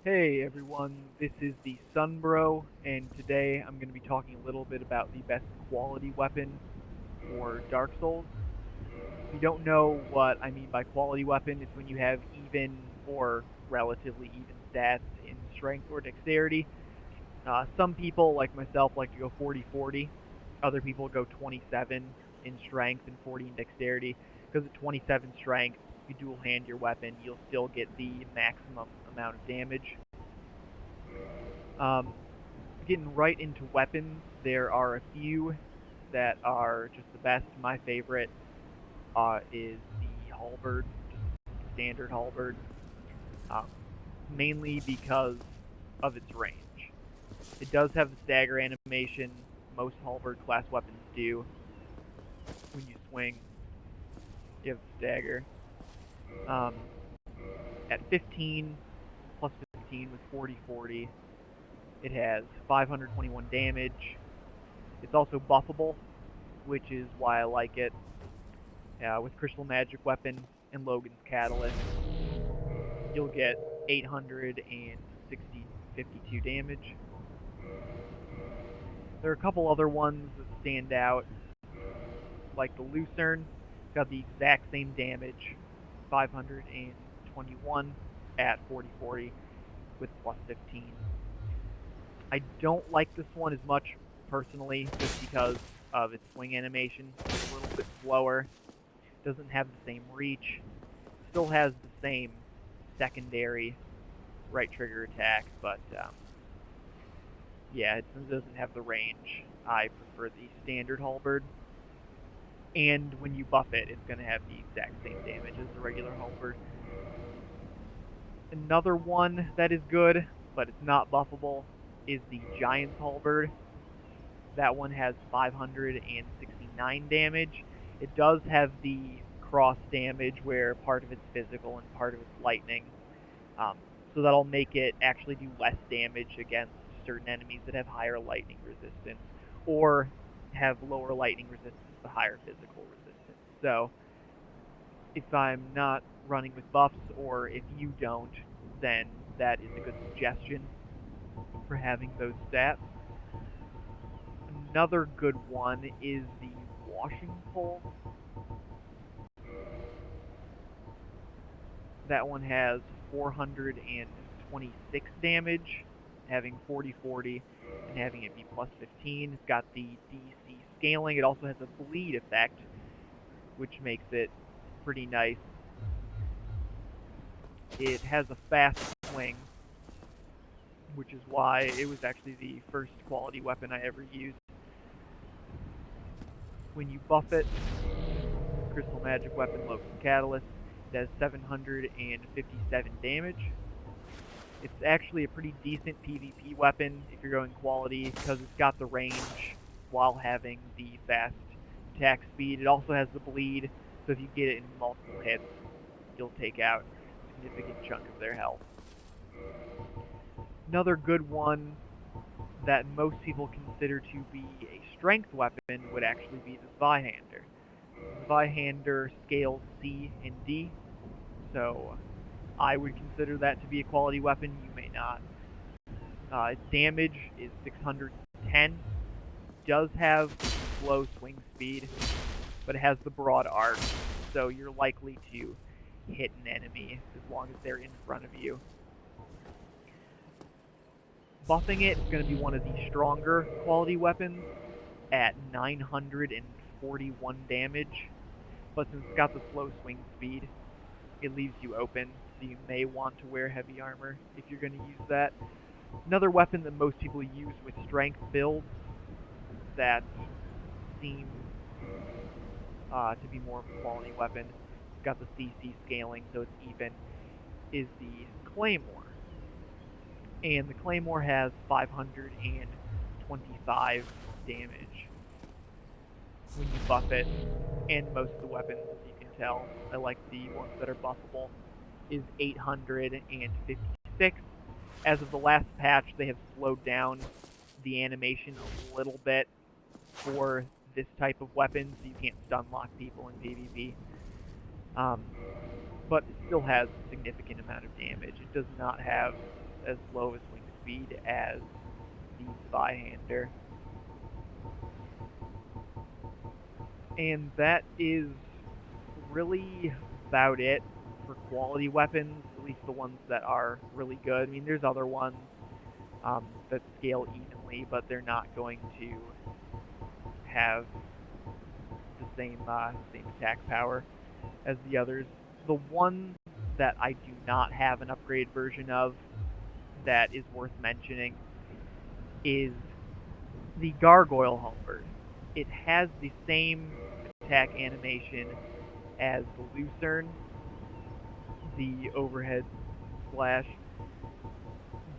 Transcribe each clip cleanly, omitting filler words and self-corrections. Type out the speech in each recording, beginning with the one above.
Hey everyone, this is the Sunbro, and today I'm going to be talking a little bit about the best quality weapon for Dark Souls. If you don't know what I mean by quality weapon, it's when you have even or relatively even stats in strength or dexterity. Some people, like myself, like to go 40-40. Other people go 27 in strength and 40 in dexterity, because at 27 strength, if you dual hand your weapon, you'll still get the maximum amount of damage. Um, Getting right into weapons, there are a few that are just the best. My favorite is the Halberd, just standard Halberd, um, mainly because of its range. It does have the stagger animation. Most Halberd class weapons do. When you swing, you have the stagger. Um, at 15 plus 15 with 40-40, it has 521 damage. It's also buffable, which is why I like it. With Crystal Magic Weapon and Logan's Catalyst, you'll get 852 damage. There are a couple other ones that stand out, like the Lucerne. It's got the exact same damage, 521 at 40-40 with plus 15. I don't like this one as much personally, just because of its swing animation. It's a little bit slower. Doesn't have the same reach. Still has the same secondary right trigger attack, but yeah, it doesn't have the range. I prefer the standard halberd. And when you buff it, it's going to have the exact same damage as the regular halberd. Another one that is good, but it's not buffable, is the Giant's Halberd. That one has 569 damage. It does have the cross damage where part of it's physical and part of it's lightning. So that'll make it actually do less damage against certain enemies that have higher lightning resistance, or have lower lightning resistance but higher physical resistance. So if I'm not running with buffs, or if you don't, then that is a good suggestion for having those stats. Another good one is the washing pole. That one has 426 damage, having 40-40 and having it be plus 15. It's got the DC scaling. It also has a bleed effect, which makes it pretty nice. It has a fast swing, which is why it was actually the first quality weapon I ever used. When you buff it, Crystal Magic Weapon, Logan's Catalyst, it has 757 damage. It's actually a pretty decent PvP weapon if you're going quality, because it's got the range while having the fast attack speed. It also has the bleed, so if you get it in multiple hits, you'll take out a significant chunk of their health. Another good one that most people consider to be a strength weapon would actually be the Zweihander. Zweihander scales C and D, so I would consider that to be a quality weapon. You may not. Its damage is 610. Does have slow swing speed, but it has the broad arc, so you're likely to hit an enemy as long as they're in front of you. Buffing it is going to be one of the stronger quality weapons at 941 damage, but since it's got the slow swing speed, it leaves you open, so you may want to wear heavy armor if you're going to use that. Another weapon that most people use with strength builds that seems to be more of a quality weapon, it's got the CC scaling, so it's even, is the Claymore. And the Claymore has 525 damage when you buff it, and most of the weapons, as you can tell, I like the ones that are buffable, is 856. As of the last patch, they have slowed down the animation a little bit for this type of weapon, so you can't stun lock people in PvP. But it still has a significant amount of damage. It does not have as low of swing speed as the Zweihander. And that is really about it for quality weapons, at least the ones that are really good. I mean, there's other ones that scale evenly, but they're not going to have the same attack power as the others. The one that I do not have an upgraded version of that is worth mentioning is the Gargoyle Halberd. It has the same attack animation as the Lucerne, the overhead slash,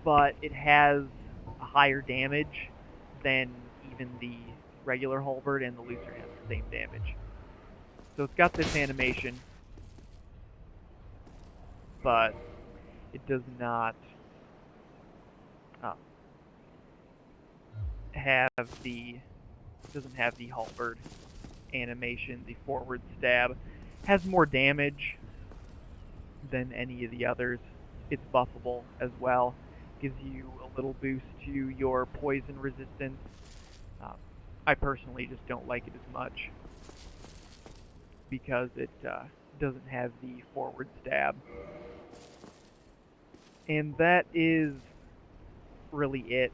but it has a higher damage than even the regular Halberd, and the Lucerne has the same damage. So it's got this animation, but it does not doesn't have the Halberd animation. The forward stab has more damage than any of the others. It's buffable as well. Gives you a little boost to your poison resistance. I personally just don't like it as much because it doesn't have the forward stab. And that is really it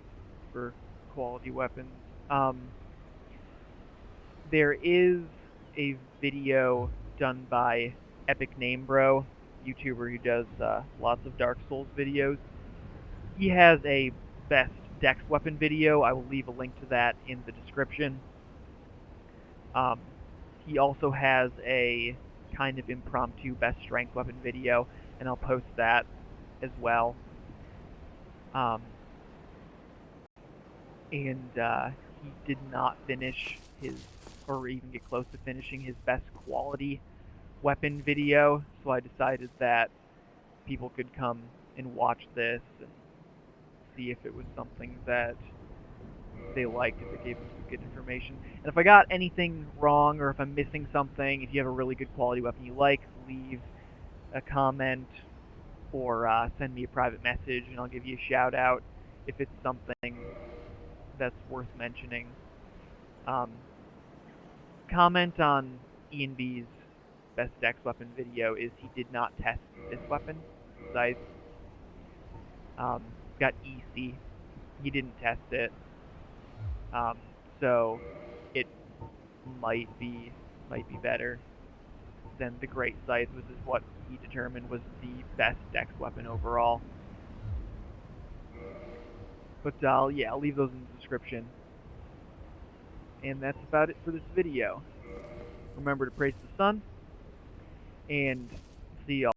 for quality weapons. There is a video done by EpicNameBro, YouTuber who does lots of Dark Souls videos. He has a best dex weapon video. I will leave a link to that in the description. He also has a kind of impromptu best strength weapon video, and I'll post that as well. And he did not finish his, or even get close to finishing his best quality weapon video, so I decided that people could come and watch this and see if it was something that they liked, if it gave them some good information. And if I got anything wrong, or if I'm missing something, if you have a really good quality weapon you like, leave a comment or send me a private message, and I'll give you a shout out if it's something that's worth mentioning. Comment on Ian B's best dex weapon video is he did not test this weapon, Scythe. Got EC. He didn't test it. So it might be better than the Great Scythe, which is what he determined was the best dex weapon overall. But yeah, I'll leave those in the description. And that's about it for this video. Remember to praise the sun, and see y'all.